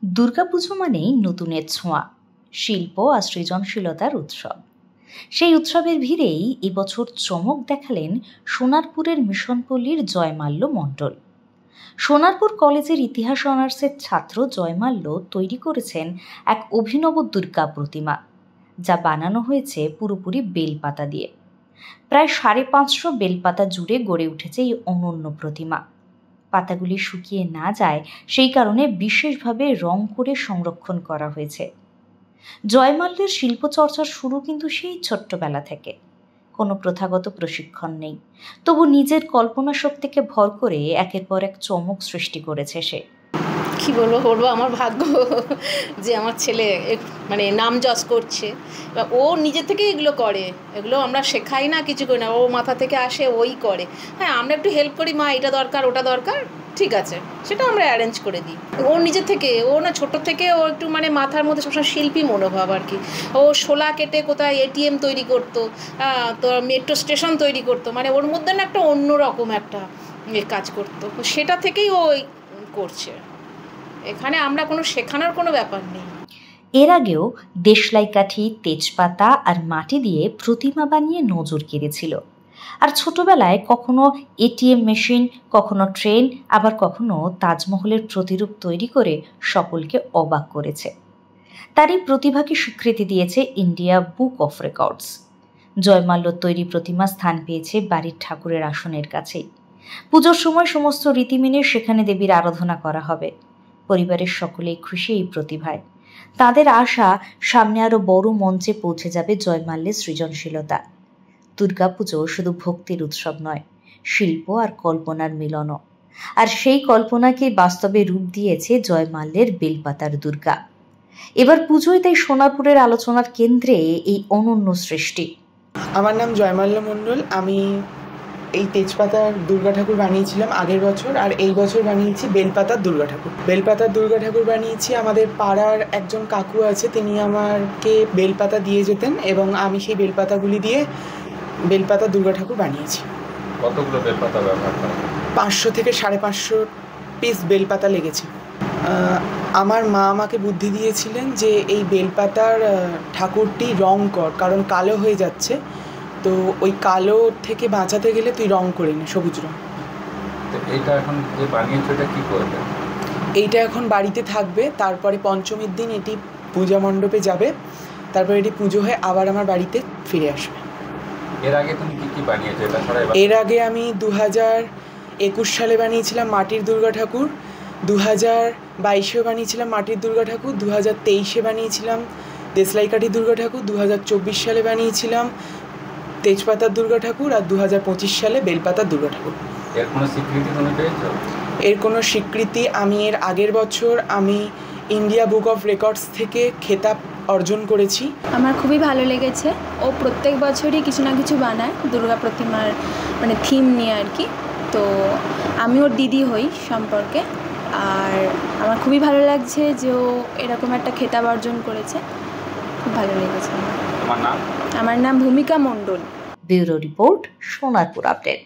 দুর্গাপুজো মানেই নতুনের ছোঁয়া, শিল্প আর সৃজনশীলতার উৎসব। সেই উৎসবের ভিড়েই এবছর চমক দেখালেন সোনারপুরের মিশনপল্লীর জয়মাল্য মণ্ডল। সোনারপুর কলেজের ইতিহাস অনার্সের ছাত্র জয়মাল্য তৈরি করেছেন এক অভিনব দুর্গা প্রতিমা, যা বানানো হয়েছে পুরোপুরি বেলপাতা দিয়ে। প্রায় 550 বেলপাতা জুড়ে গড়ে উঠেছে এই অনন্য প্রতিমা। পাতাগুলি শুকিয়ে না যায় সেই কারণে বিশেষভাবে রং করে সংরক্ষণ করা হয়েছে। জয়মাল্যের শিল্পচর্চার শুরু কিন্তু সেই ছোট্টবেলা থেকে। কোনো প্রথাগত প্রশিক্ষণ নেই, তবু নিজের কল্পনা শক্তিকে ভর করে একের পর এক চমক সৃষ্টি করেছে সে। কি বলবো আমার ভাগ্য যে আমার ছেলে মানে নাম যশ করছে। ও নিজে থেকে এগুলো করে, এগুলো আমরা শেখাই না, কিছু করি না, ও মাথা থেকে আসে, ওই করে। হ্যাঁ, আমরা একটু হেল্প করি, মা এটা দরকার ওটা দরকার, ঠিক আছে, সেটা আমরা অ্যারেঞ্জ করে দিই। ও নিজে থেকে, ও না ছোটো থেকে ও একটু মানে মাথার মধ্যে সবসময় শিল্পী মনোভাব আর কি। ও শোলা কেটে কোথায় এটিএম তৈরি করতো, তো মেট্রো স্টেশন তৈরি করতো, মানে ওর মধ্যে না একটা অন্যরকম একটা কাজ করতো, সেটা থেকেই ও করছে। এখানে আমরা কোনো শেখানোর কোনো ব্যাপার নেই। এর আগেও দেশলাই কাঠি, তেজপাতা আর মাটি দিয়ে প্রতিমা বানিয়ে নজর কেড়েছিল। আর ছোটবেলায় কখনো এটিএম মেশিন, কখনো ট্রেন, আবার কখনো তাজমহলের প্রতিরূপ তৈরি করে সকলকে অবাক করেছে। তার এই প্রতিভাকে স্বীকৃতি দিয়েছে ইন্ডিয়া বুক অফ রেকর্ডস। জয়মাল্যর তৈরি প্রতিমা স্থান পেয়েছে বাড়ির ঠাকুরের আসনের কাছেই। পুজোর সময় সমস্ত রীতি মেনে সেখানে দেবীর আরাধনা করা হবে। পরিবারের সকলেই খুশি এই প্রতিভায়। তাদের আশা, সামনে আরো বড় মঞ্চে পৌঁছে যাবে জয়মাল্যের সৃজনশীলতা। দুর্গাপুজো শুধু ভক্তির উৎসব নয়, শিল্প আর কল্পনার মিলনও। আর সেই কল্পনাকে বাস্তবে রূপ দিয়েছে জয়মাল্যের বেলপাতার দুর্গা। এবার পুজোয় তাই সোনারপুরের আলোচনার কেন্দ্রে এই অনন্য সৃষ্টি। আমার নাম জয়মাল্য মণ্ডল। আমি এই তেজপাতার দুর্গা ঠাকুর বানিয়েছিলাম আগের বছর, আর এই বছর বানিয়েছি বেলপাতার দুর্গা ঠাকুর। বেলপাতার দুর্গা ঠাকুর বানিয়েছি, আমাদের পাড়ার একজন কাকু আছে, তিনি আমাকে বেলপাতা দিয়ে যেতেন এবং আমি সেই বেলপাতাগুলি দিয়ে বেলপাতার দুর্গা ঠাকুর বানিয়েছি। কতগুলো বেলপাতা ব্যবহার করা? 500 থেকে 550 পিস বেলপাতা লেগেছে। আমার মা আমাকে বুদ্ধি দিয়েছিলেন যে এই বেলপাতার ঠাকুরটি রং কর, কারণ কালো হয়ে যাচ্ছে, তো ওই কালো থেকে বাঁচাতে গেলে তুই রং করে নে, সবুজ রং। এইটা এখন যে বানিয়েছো এটা কি করবে? এইটা এখন বাড়িতে থাকবে, তারপরে পঞ্চমীর দিন এটি পূজা মণ্ডপে যাবে, তারপরে এটি পুজো হয়ে আবার আমার বাড়িতে ফিরে আসবে। এর আগে তুমি কি কি বানিয়েছো? এটা ছাড়া এর আগে আমি 2021 সালে বানিয়েছিলাম মাটির দুর্গা ঠাকুর, 2022-এও বানিয়েছিলাম মাটির দুর্গা ঠাকুর, 2023-এ বানিয়েছিলাম দেশলাই কাঠি দুর্গা ঠাকুর, 2024 সালে বানিয়েছিলাম তেজপাতার দুর্গা ঠাকুর, আর 2025 সালে বেলপাতার দুর্গা ঠাকুর। এর কোনো স্বীকৃতি তুমি পেয়েছো? এর কোনো স্বীকৃতি আমি এর আগের বছর আমি ইন্ডিয়া বুক অফ রেকর্ডস থেকে খেতাব অর্জন করেছি। আমার খুবই ভালো লেগেছে। ও প্রত্যেক বছরই কিছু না কিছু বানায় দুর্গা প্রতিমার মানে থিম নিয়ে আর কি। তো আমি ওর দিদি হই সম্পর্কে, আর আমার খুবই ভালো লাগছে যে ও এরকম একটা খেতাব অর্জন করেছে। খুব ভালো লেগেছে। তোমার নাম? আমার নাম Bhumika Mondal. Bureau report, Sonarpur update.